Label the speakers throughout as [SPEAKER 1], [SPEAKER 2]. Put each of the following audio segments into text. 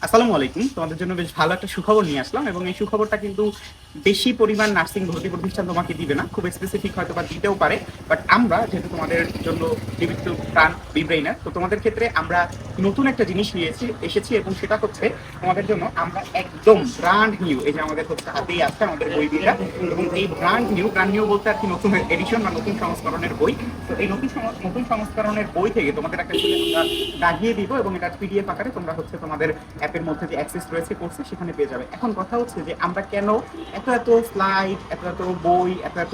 [SPEAKER 1] আসসালামু আলাইকুম। তোমাদের জন্য বেশ ভালো একটা সুখবর নিয়ে আসলাম এবং এই সুখবরটা কিন্তু বেশি পরিমাণ নার্সিং ভর্তি প্রতিষ্ঠান তোমাকে দিবে না, খুব স্পেসিফিক হয়তো বা দিতেও পারে। বাট আমরা যেহেতু তোমাদের জন্য জীবিত প্রাণ বিব্রেইনার, তো তোমাদের ক্ষেত্রে আমরা নতুন একটা জিনিস নিয়ে এসেছি এবং সেটা হচ্ছে তোমাদের জন্য আমরা একদম ব্র্যান্ড নিউ, এই যে আমাদের হচ্ছে হাতেই আছে আমাদের বই দুইটা, এবং এই ব্র্যান্ড নিউ বলতে আর কি নতুন এডিশন বা নতুন সংস্করণের বই। তো এই নতুন সংস্করণের বই থেকে তোমাদের একটা আমরা দাগিয়ে দিব এবং এটা পিডিএফ আকারে তোমরা হচ্ছে তোমাদের অ্যাপের মধ্যে যে অ্যাক্সেস রয়েছে কোর্সে সেখানে পেয়ে যাবে। এখন কথা হচ্ছে যে আমরা কেন এত স্লাইড, এত বই, এত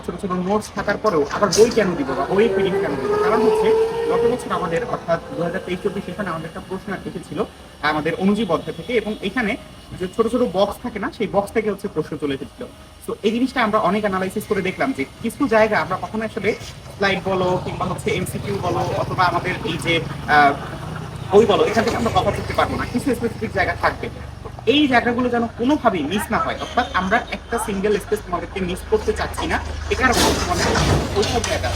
[SPEAKER 1] ছোট ছোট নোটস থাকার পরেও আবার বই কেন দিব বা বই পিডিএফ কেন দিব? কারণ হচ্ছে গত বছর আমাদের অর্থাৎ 2023-24 সেখানে আমাদের একটা প্রশ্ন এসেছিল আমাদের অনুজীব অধ্যায় থেকে, এবং এখানে যে ছোট ছোট বক্স থাকে না, সেই বক্স থেকে হচ্ছে প্রশ্ন চলে এসেছিল। তো এই জিনিসটা আমরা অনেক অ্যানালাইসিস করে দেখলাম যে কিছু জায়গা আমরা কখনো আসলে স্লাইড বলো কিংবা হচ্ছে এমসিকিউ বলো অথবা আমাদের এই যে বই বলো, এখান থেকে আমরা কভার করতে পারবো না, কিছু স্পেসিফিক জায়গা থাকবে। এই জায়গাগুলো যেন কোনোভাবেই মিস না হয়, অর্থাৎ আমরা একটা সিঙ্গেল স্পেস তোমাদেরকে মিস করতে চাচ্ছি না। এটার তোমাদের ওইসব জায়গা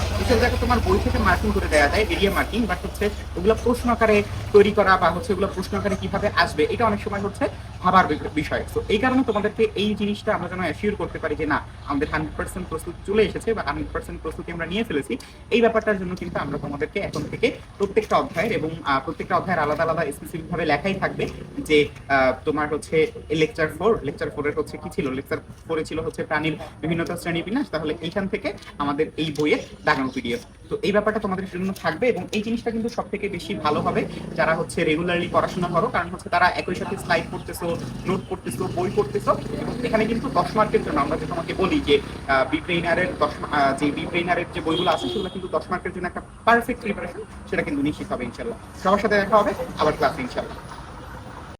[SPEAKER 1] তোমার বই থেকে মার্কিং করে দেওয়া যায়, এরিয়া মার্কিং, বাট হচ্ছে ওগুলো প্রশ্ন আকারে তৈরি করা বা হচ্ছে ওগুলো প্রশ্ন আকারে কিভাবে আসবে এটা অনেক সময় হচ্ছে ভাবার বিষয়। তো এই কারণে তোমাদেরকে এই জিনিসটা আমরা যেন অ্যাসিওর করতে পারি যে না, আমাদের 100% প্রস্তুতি চলে এসেছে বা 100% প্রস্তুতি আমরা নিয়ে ফেলেছি, এই ব্যাপারটার জন্য কিন্তু আমরা তোমাদেরকে এখন থেকে প্রত্যেকটা অধ্যায়ের এবং প্রত্যেকটা অধ্যায়ের আলাদা আলাদা স্পেসিফিক ভাবে লেখাই থাকবে যে তোমার হচ্ছে লেকচার 4 এর হচ্ছে কি ছিল, লেকচার 4 ছিল হচ্ছে প্রাণীর বিভিন্নতা শ্রেণী বিন্যাস, তাহলে এইখান থেকে আমাদের এই বইয়ের দাগানো পিডিএফ। তো এই ব্যাপারটা তোমাদের জন্য থাকবে এবং এই জিনিসটা কিন্তু সব থেকে বেশি ভালো হবে যারা হচ্ছে রেগুলারলি পড়াশোনা করো, কারণ হচ্ছে তারা একই সাথে স্লাইড পড়তেছো, নোট পড়তেছো, বই পড়তেছো, এবং এখানে কিন্তু 10 মার্কের জন্য আমরা যে তোমাকে বলি যে বিব্রেইনারের যে বইগুলো আছে সেগুলো কিন্তু 10 মার্কের জন্য একটা পারফেক্ট প্রিপারেশন, সেটা কিন্তু নিশ্চিত হবে ইনশাল্লাহ। সবার সাথে দেখা হবে আবার ক্লাসে ইনশাল্লাহ।